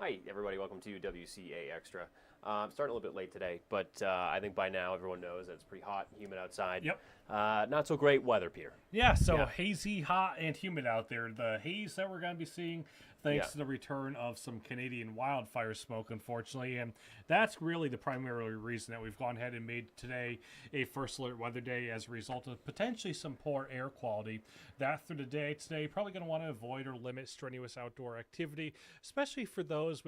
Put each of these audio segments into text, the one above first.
Hi, everybody. Welcome to WCA Extra. Starting a little bit late today, but I think by now everyone knows that it's pretty hot and humid outside. Yep. Not so great weather, Peter. Yeah, so hazy, hot, and humid out there. The haze that we're going to be seeing thanks to the return of some Canadian wildfire smoke, unfortunately. And that's really the primary reason that we've gone ahead and made today a first alert weather day as a result of potentially some poor air quality. That through the day today, probably going to want to avoid or limit strenuous outdoor activity, especially for those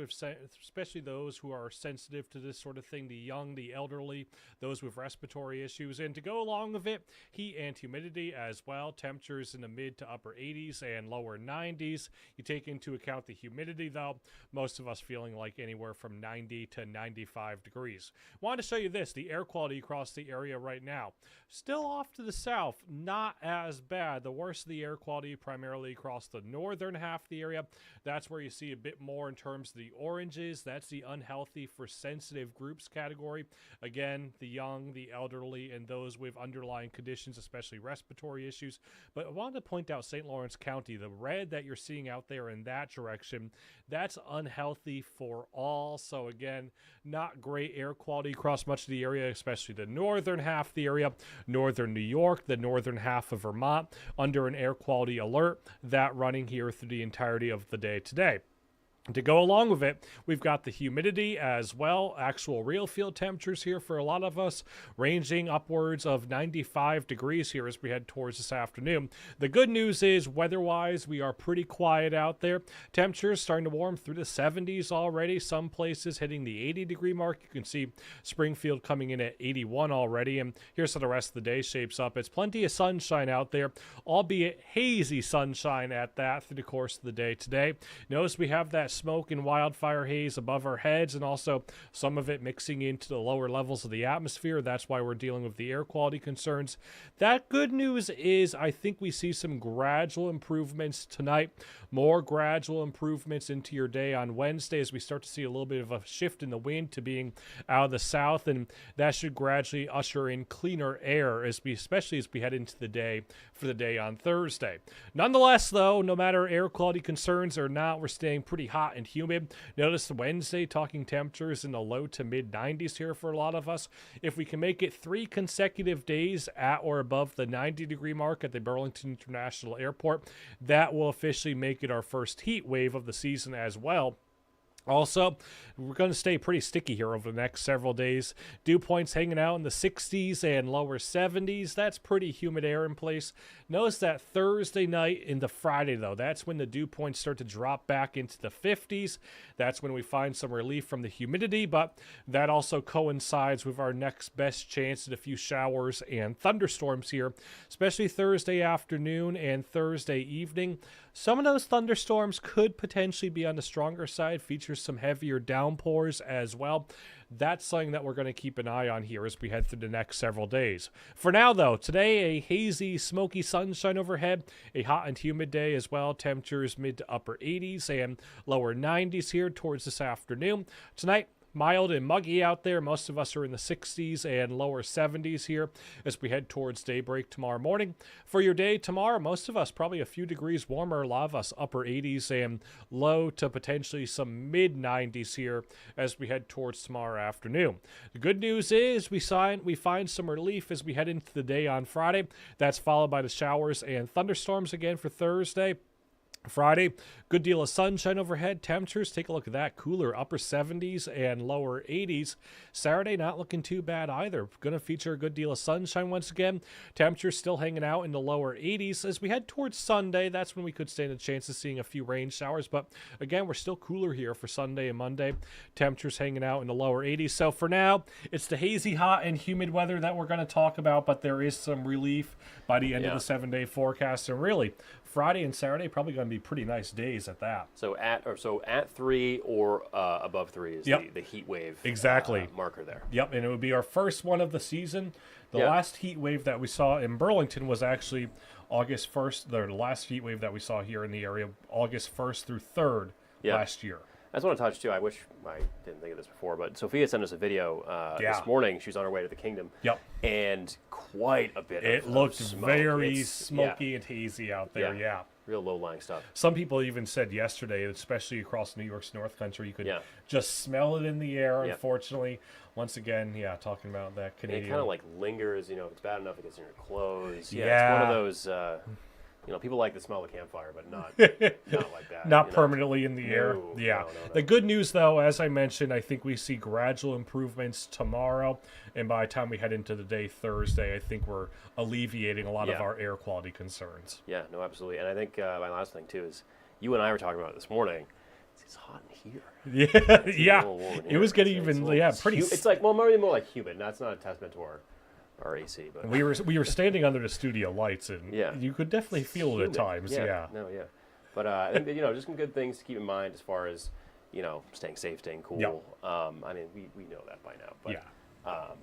especially those who are sensitive to this sort of thing, the young, the elderly, those with respiratory issues. And to go along with it, heat and humidity as well. Temperatures in the mid to upper 80s and lower 90s. You take into account the humidity, though, most of us feeling like anywhere from 90 to 95 degrees. Wanted to show you this, the air quality across the area right now. Still off to the south, not as bad. The worst of the air quality primarily across the northern half of the area. That's where you see a bit more in terms of the oranges. That's the unhealthy for sensitive groups category. Again, the young, the elderly, and those with underlying conditions, especially respiratory issues. But I wanted to point out St. Lawrence County, the red that you're seeing out there in that direction, that's unhealthy for all. So again, not great air quality across much of the area, especially the northern half of the area, northern New York, the northern half of Vermont, under an air quality alert, that running here through the entirety of the day today. To go along with it, we've got the humidity as well, actual real field temperatures here for a lot of us, ranging upwards of 95 degrees here as we head towards this afternoon. The good news is, weather-wise, we are pretty quiet out there. Temperatures starting to warm through the 70s already, some places hitting the 80-degree mark. You can see Springfield coming in at 81 already, and here's how the rest of the day shapes up. It's plenty of sunshine out there, albeit hazy sunshine at that through the course of the day today. Notice we have that smoke and wildfire haze above our heads, and also some of it mixing into the lower levels of the atmosphere. That's why we're dealing with the air quality concerns. That good news is I think we see some gradual improvements tonight, more gradual improvements into your day on Wednesday as we start to see a little bit of a shift in the wind to being out of the south, and that should gradually usher in cleaner air especially as we head into the day for the day on Thursday. Nonetheless, though, no matter air quality concerns or not, we're staying pretty hot and humid. Notice Wednesday talking temperatures in the low to mid 90s here for a lot of us. If we can make it 3 consecutive days at or above the 90-degree mark at the Burlington International Airport, that will officially make it our first heat wave of the season as well. Also, we're going to stay pretty sticky here over the next several days. Dew points hanging out in the 60s and lower 70s. That's pretty humid air in place. Notice that Thursday night into Friday, though, that's when the dew points start to drop back into the 50s. That's when we find some relief from the humidity, but that also coincides with our next best chance at a few showers and thunderstorms here, especially Thursday afternoon and Thursday evening. Some of those thunderstorms could potentially be on the stronger side, feature some heavier downpours as well. That's something that we're going to keep an eye on here as we head through the next several days. For now, though, today a hazy, smoky sunshine overhead, a hot and humid day as well. Temperatures mid to upper 80s and lower 90s here towards this afternoon. Tonight, mild and muggy out there. Most of us are in the 60s and lower 70s here as we head towards daybreak tomorrow morning. For your day tomorrow, most of us probably a few degrees warmer. A lot of us upper 80s and low to potentially some mid 90s here as we head towards tomorrow afternoon. The good news is we find some relief as we head into the day on Friday. That's followed by the showers and thunderstorms again for Thursday. Friday, good deal of sunshine overhead. Temperatures, take a look at that, cooler upper 70s and lower 80s. Saturday, not looking too bad either. Going to feature a good deal of sunshine once again. Temperatures still hanging out in the lower 80s. As we head towards Sunday, that's when we could stand a chance of seeing a few rain showers. But again, we're still cooler here for Sunday and Monday. Temperatures hanging out in the lower 80s. So for now, it's the hazy, hot, and humid weather that we're going to talk about, but there is some relief by the end of the 7-day forecast. And really, Friday and Saturday probably going to be pretty nice days at that. So at 3 or above 3 is the heat wave marker there. Yep, and it would be our first one of the season. The last heat wave that we saw in Burlington was actually August 1st. The last heat wave that we saw here in the area, August 1st through 3rd last year. I just want to touch, too, I wish I didn't think of this before, but Sophia sent us a video this morning. She's on her way to the Kingdom. Yep. And quite a bit of looked smoke. very smoky and hazy out there, real low-lying stuff. Some people even said yesterday, especially across New York's North Country, you could just smell it in the air. Yeah. Unfortunately, once again, talking about that Canadian. And it kind of like lingers. You know, if it's bad enough, it gets in your clothes. Yeah. It's one of those. You know, people like the smell of campfire, but not like that. Not permanently in the air. No, Yeah. no. The good news, though, as I mentioned, I think we see gradual improvements tomorrow. And by the time we head into the day Thursday, I think we're alleviating a lot of our air quality concerns. Yeah, no, absolutely. And I think my last thing, too, is you and I were talking about it this morning. It's hot in here. Yeah. It's Yeah. a little warm in It here. was getting It's even, a little- pretty. It's like, well, maybe more like humid. That's not a testament to our AC, but We were standing under the studio lights, and you could definitely feel it at humid. times. Yeah. No, yeah. But I think that, just some good things to keep in mind as far as, staying safe, staying cool. Yep. I mean, we know that by now.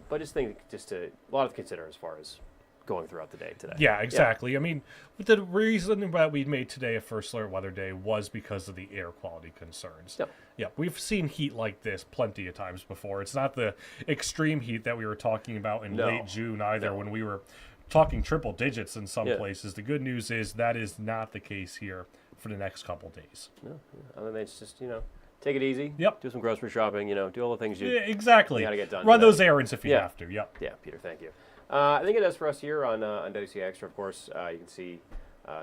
But just a lot to consider as far as going throughout the day today. Yeah, exactly. I mean, the reason that we made today a First Alert Weather Day was because of the air quality concerns. Yep. Yeah, we've seen heat like this plenty of times before. It's not the extreme heat that we were talking about in late June either, when we were talking triple digits in some places. The good news is that is not the case here for the next couple days. No, other than it's just, take it easy. Yep. Do some grocery shopping, do all the things you exactly. gotta get done Run today. those errands if you have to. Yep. Yeah, Peter, thank you. I think it does for us here on WCAX. Of course, you can see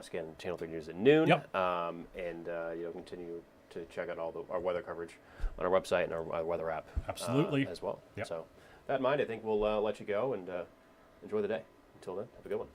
scan Channel 3 News at noon. Yep. And continue to check out all our weather coverage on our website and our weather app. Absolutely. As well. Yep. So that in mind, I think we'll let you go and enjoy the day. Until then, have a good one.